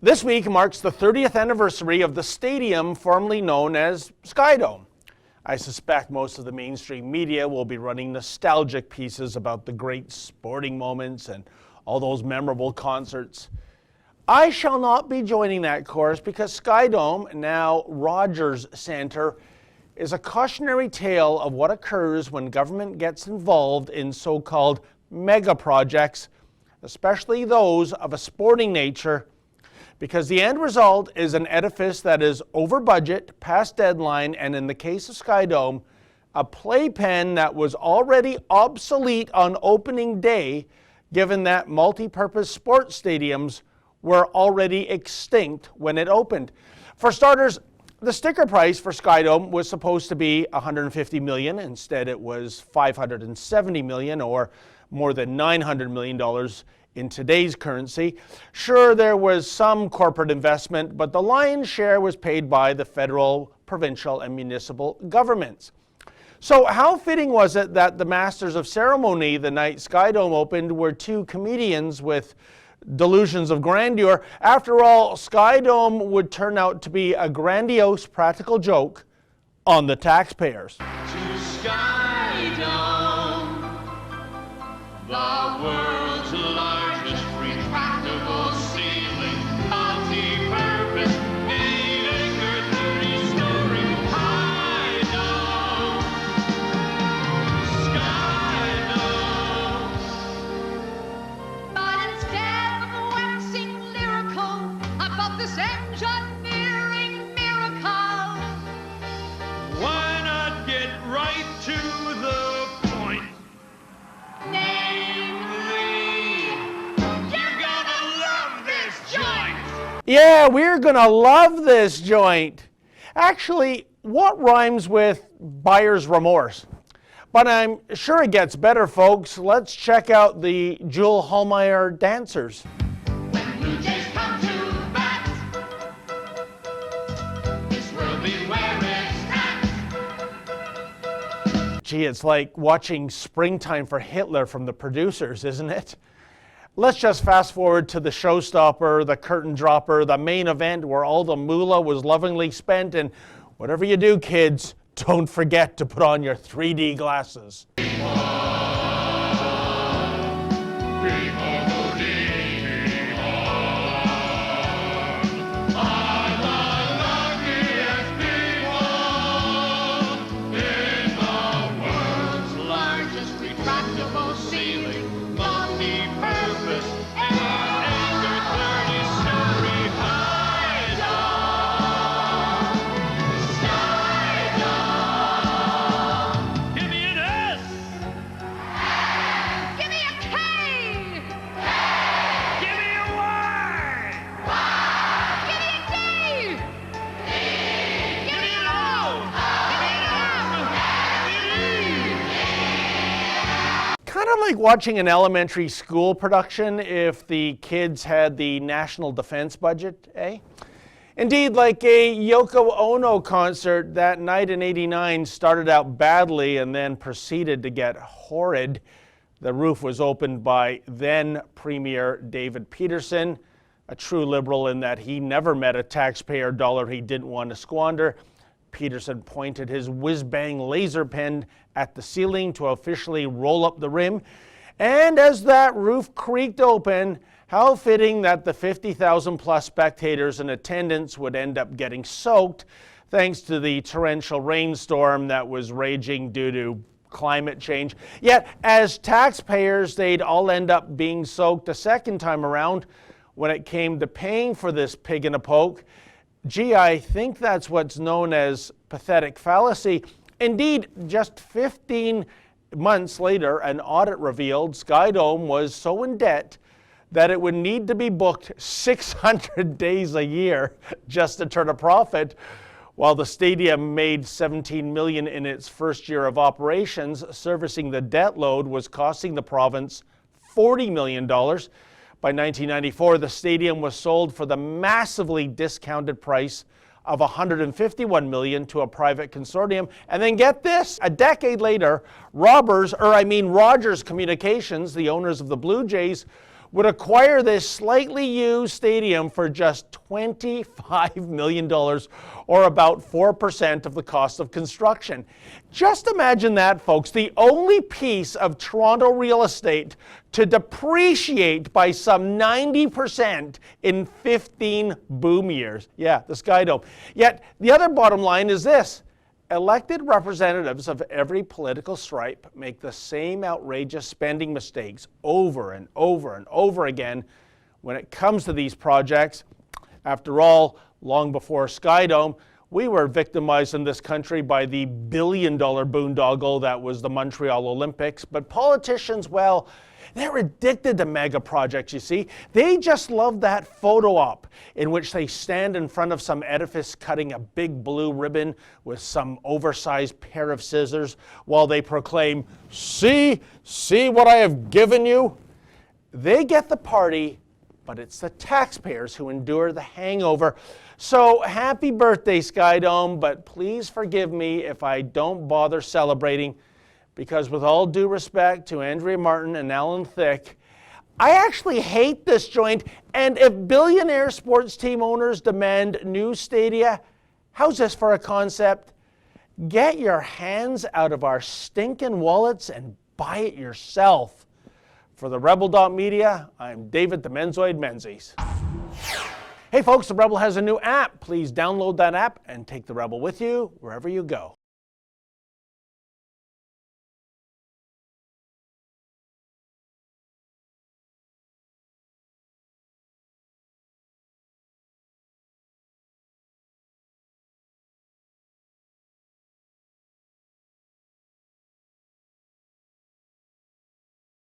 This week marks the 30th anniversary of the stadium formerly known as Skydome. I suspect most of the mainstream media will be running nostalgic pieces about the great sporting moments and all those memorable concerts. I shall not be joining that chorus because Skydome, now Rogers Centre, is a cautionary tale of what occurs when government gets involved in so-called mega projects, especially those of a sporting nature, because the end result is an edifice that is over budget, past deadline, and in the case of Skydome, a playpen that was already obsolete on opening day, given that multi-purpose sports stadiums were already extinct when it opened. For starters, the sticker price for Skydome was supposed to be $150 million. Instead, it was $570 million, or more than $900 million in today's currency. Sure, there was some corporate investment, but the lion's share was paid by the federal, provincial, and municipal governments. So how fitting was it that the masters of ceremony the night Skydome opened were two comedians with delusions of grandeur? After all, Skydome would turn out to be a grandiose practical joke on the taxpayers. To Skydome, the world's largest retractable ceiling, multi-purpose, 8-acre, 30-story high dome. Skydome. But instead of waxing lyrical about this engineering miracle, Why not get right to the point? namely, You're gonna love this joint! Yeah, we're gonna love this joint. Actually, what rhymes with buyer's remorse? But I'm sure it gets better, folks. Let's check out the Jewel Hallmeyer dancers. when Blue Jays come to bat, this will be where it's at. Gee, it's like watching Springtime for Hitler from the producers, isn't it? Let's just fast forward to the showstopper, the curtain dropper, the main event where all the moolah was lovingly spent. And whatever you do, kids, don't forget to put on your 3D glasses. Largest retractable ceiling, multi-purpose, 8-acre, 30-story high dome. Skydome. Give me an S. Give me a K! Give me a Y. Give me a D! Give me an O. Give me an M. Kind of like watching an elementary school production if the kids had the national defense budget, eh? Indeed, like a Yoko Ono concert that night in '89 started out badly and then proceeded to get horrid. The roof was opened by then Premier David Peterson, a true liberal in that he never met a taxpayer dollar he didn't want to squander. Peterson pointed his whiz-bang laser pen at the ceiling to officially roll up the rim. And as that roof creaked open, how fitting that the 50,000 plus spectators in attendance would end up getting soaked thanks to the torrential rainstorm that was raging due to climate change. Yet, as taxpayers, they'd all end up being soaked a second time around when it came to paying for this pig in a poke. Gee, I think that's what's known as pathetic fallacy. Indeed, just 15 months later, an audit revealed Skydome was so in debt that it would need to be booked 600 days a year just to turn a profit. While the stadium made $17 million in its first year of operations, servicing the debt load was costing the province $40 million. By 1994, the stadium was sold for the massively discounted price of $151 million to a private consortium. And then get this, a decade later, Rogers Communications, the owners of the Blue Jays, would acquire this slightly used stadium for just $25 million, or about 4% of the cost of construction. Just imagine that, folks, the only piece of Toronto real estate to depreciate by some 90% in 15 boom years. Yeah, the Skydome. Yet, the other bottom line is this. Elected representatives of every political stripe make the same outrageous spending mistakes over and over and over again when it comes to these projects. After all, long before Skydome, we were victimized in this country by the billion-dollar boondoggle that was the Montreal Olympics. But politicians, well, they're addicted to mega projects, you see. They just love that photo op in which they stand in front of some edifice cutting a big blue ribbon with some oversized pair of scissors while they proclaim, see what I have given you? They get the party, but it's the taxpayers who endure the hangover. So happy birthday, Skydome, but please forgive me if I don't bother celebrating, because with all due respect to Andrea Martin and Alan Thicke, I actually hate this joint, and if billionaire sports team owners demand new stadia, how's this for a concept? Get your hands out of our stinking wallets and buy it yourself. For the Rebel.media, I'm David the Menzoid Menzies. Hey folks, the Rebel has a new app. Please download that app and take the Rebel with you wherever you go.